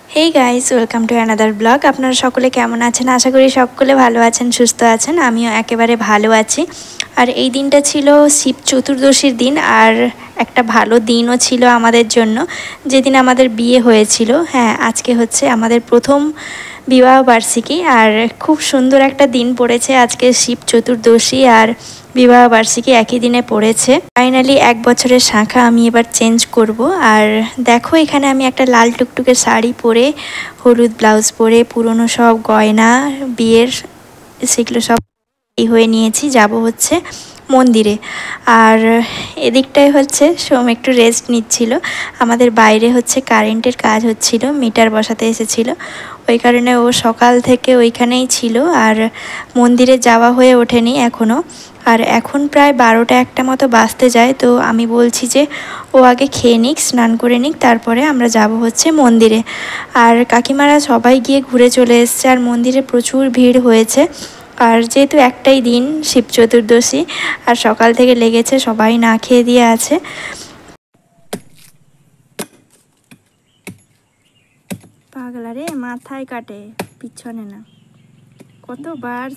Hey guys, welcome to another blog. আপনারা সকলে কেমন আছেন? আশা করি সকলে ভালো আছেন, সুস্থ আছেন। আমিও একেবারে ভালো আছি। আর এই দিনটা ছিল শিব চতুর্দশীর দিন, আর একটা ভালো দিনও ছিল আমাদের জন্য, যেদিন আমাদের বিয়ে হয়েছিল। হ্যাঁ, আজকে হচ্ছে আমাদের প্রথম বিবাহ বার্ষিকী, আর খুব সুন্দর একটা দিন পড়েছে আজকে। শিব চতুর্দশী আর বিবাহ বার্ষিকী একই দিনে পড়েছে। ফাইনালি 1 বছরের শাঁখা আমি এবার চেঞ্জ করব। আর দেখো, এখানে আমি একটা লাল টুকটুকে শাড়ি পরে, হলুদ ব্লাউজ পরে, পুরনো সব গয়না বিয়ের সেগুলো সব হয়ে নিয়েছি। যাব হচ্ছে মন্দিরে। আর এদিকটায় হচ্ছে সোম একটু রেস্ট নিচ্ছিল। আমাদের বাইরে হচ্ছে কারেন্টের কাজ হচ্ছিল, মিটার বসাতে এসেছিল, ওই কারণে ও সকাল থেকে ওইখানেই ছিল। আর মন্দিরে যাওয়া হয়ে ওঠেনি এখনও। আর এখন প্রায় 12টা-1টা মতো বাজতে যায়। তো আমি বলছি যে ও আগে খেয়ে নিক, স্নান করে নিক, তারপরে আমরা যাব হচ্ছে মন্দিরে। আর কাকিমারা সবাই গিয়ে ঘুরে চলে এসছে, আর মন্দিরে প্রচুর ভিড় হয়েছে। আর যেহেতু একটাই দিন শিব চতুর্দশী, আর সকাল থেকে লেগেছে, সবাই না খেয়ে দিয়ে আছে। পাগলা রে, মাথায় কাটে, পিছনে না। কতবার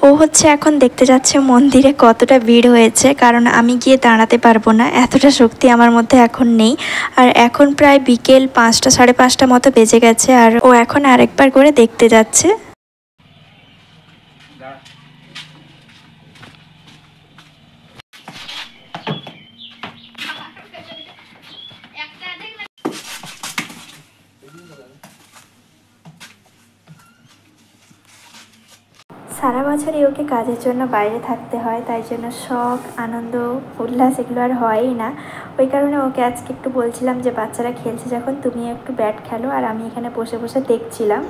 ও হচ্ছে এখন দেখতে যাচ্ছে মন্দিরে কতটা ভিড় হয়েছে, কারণ আমি গিয়ে দাঁড়াতে পারবো না, এতটা শক্তি আমার মধ্যে এখন নেই। আর এখন প্রায় বিকেল 5টা, 5:30 মতো বেজে গেছে, আর ও এখন আরেকবার করে দেখতে যাচ্ছে। সারা বছরই ওকে কাজের জন্য বাইরে থাকতে হয়, তাই জন্য শখ, আনন্দ, উল্লাস এগুলো আর হয়ই না। ওই কারণে ওকে আজকে একটু বলছিলাম যে বাচ্চারা খেলছে যখন, তুমি একটু ব্যাট খেলো, আর আমি এখানে বসে বসে দেখছিলাম।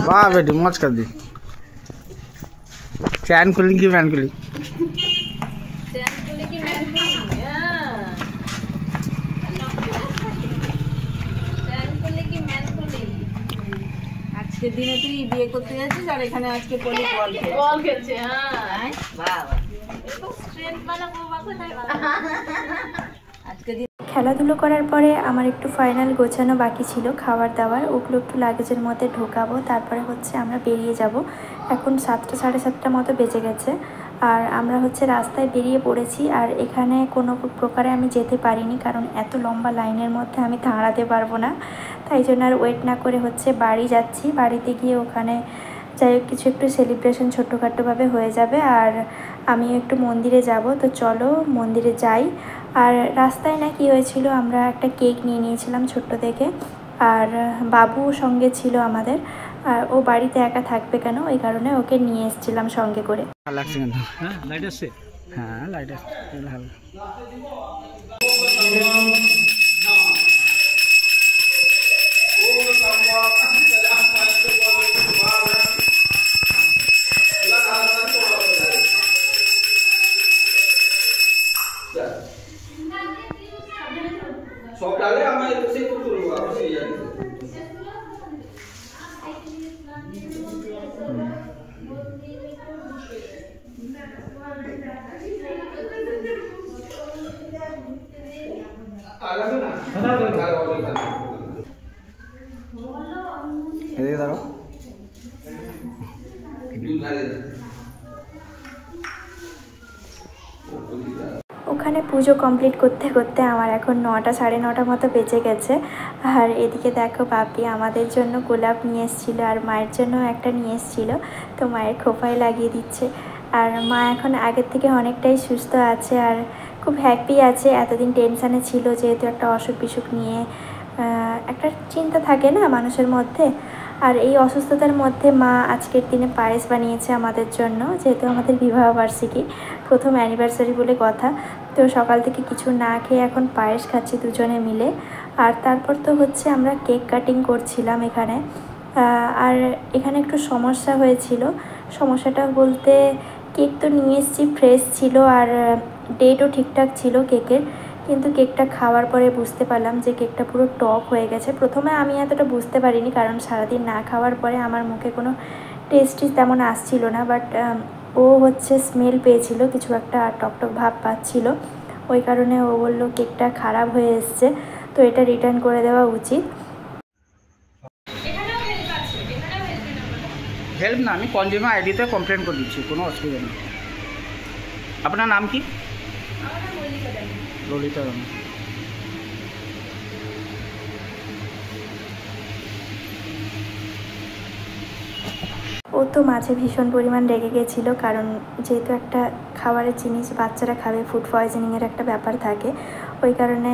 वाह बेटी, मौज कर दी। चैन खुली की मैन खुली? আজকে দিনে তুই বিয়ে করতে যাচ্ছিস, আর এখানে আজকে পলি বল খেলছে। হ্যাঁ, বাবা, এত স্ট্রেংথ वाला বউ কোথায় বাবা। আজকে খেলাধুলো করার পরে আমার একটু ফাইনাল গোছানো বাকি ছিল, খাবার দাবার, ওগুলো একটু লাগেজের মধ্যে ঢোকাবো, তারপরে হচ্ছে আমরা বেরিয়ে যাব। এখন 7টা, 7:30 মতো বেজে গেছে, আর আমরা হচ্ছে রাস্তায় বেরিয়ে পড়েছি। আর এখানে কোনো প্রকারে আমি যেতে পারিনি, কারণ এত লম্বা লাইনের মধ্যে আমি দাঁড়াতে পারবো না। তাই জন্য আর ওয়েট না করে হচ্ছে বাড়ি যাচ্ছি। বাড়িতে গিয়ে ওখানে যাই হোক কিছু একটু সেলিব্রেশন ছোট্টখাট্টোভাবে হয়ে যাবে, আর আমিও একটু মন্দিরে যাব। তো চলো মন্দিরে যাই। আর রাস্তায় না কি হয়েছিল, আমরা একটা কেক নিয়ে নিয়েছিলাম ছোট্ট থেকে, আর বাবু সঙ্গে ছিল আমাদের। আর ও বাড়িতে একা থাকবে কেন, ওই কারণে ওকে নিয়ে এসেছিলাম সঙ্গে করে। হ্যাঁ, লাইট আছে। হ্যাঁ, লাইট আছে। সকালে আমার সে করব আমি সেই জানি। আলাদা না এদিকে দাঁড়াও। ওখানে পুজো কমপ্লিট করতে করতে আমার এখন 9টা, 9:30 মতো বেজে গেছে। আর এদিকে দেখো, বাপি আমাদের জন্য গোলাপ নিয়ে এসেছিলো, আর মায়ের জন্য একটা নিয়ে এসেছিলো, তো মায়ের খোপায় লাগিয়ে দিচ্ছে। আর মা এখন আগের থেকে অনেকটাই সুস্থ আছে, আর খুব হ্যাপি আছে। এতদিন টেনশানে ছিল, যেহেতু একটা অসুখ বিসুখ নিয়ে একটা চিন্তা থাকে না মানুষের মধ্যে। আর এই অসুস্থতার মধ্যে মা আজকের দিনে পায়েস বানিয়েছে আমাদের জন্য, যেহেতু আমাদের বিবাহ বার্ষিকী, প্রথম অ্যানিভার্সারি বলে কথা। তো সকাল থেকে কিছু না খেয়ে এখন পায়েস খাচ্ছি দুজনে মিলে। আর তারপর তো হচ্ছে আমরা কেক কাটিং করছিলাম এখানে। আর এখানে একটু সমস্যা হয়েছিল। সমস্যাটা বলতে, কেক তো নিয়ে এসেছি, ফ্রেশ ছিল, আর ডেটও ঠিকঠাক ছিল কেকের, কিন্তু কেকটা খাওয়ার পরে বুঝতে পারলাম যে কেকটা পুরো টক হয়ে গেছে। প্রথমে আমি এতটা বুঝতে পারিনি, কারণ সারাদিন না খাওয়ার পরে আমার মুখে কোনো টেস্টই তেমন আসছিল না। বাট ও হচ্ছে স্মেল পেয়েছিল, কিছু একটা টকটক ভাব পাচ্ছিল, ওই কারণে ও বললো কেকটা খারাপ হয়ে এসছে, তো এটা রিটার্ন করে দেওয়া উচিত। হেল্প না, আমি কনজিউমার আইডিতে কমপ্লেন করে দিচ্ছি, কোনো অসুবিধা নেই। আপনার নাম কি? ললিতা রানী। ও তো মাঝে ভীষণ পরিমাণ রেগে গেছিলো, কারণ যেহেতু একটা খাবারের জিনিস বাচ্চারা খাবে, ফুড পয়জনিংয়ের একটা ব্যাপার থাকে, ওই কারণে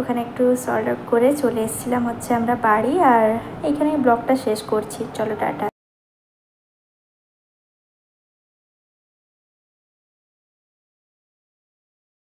ওখানে একটু সর্ট আউট করে চলে এসেছিলাম হচ্ছে আমরা বাড়ি। আর এইখানে ব্লগটা শেষ করছি, চলো টাটা।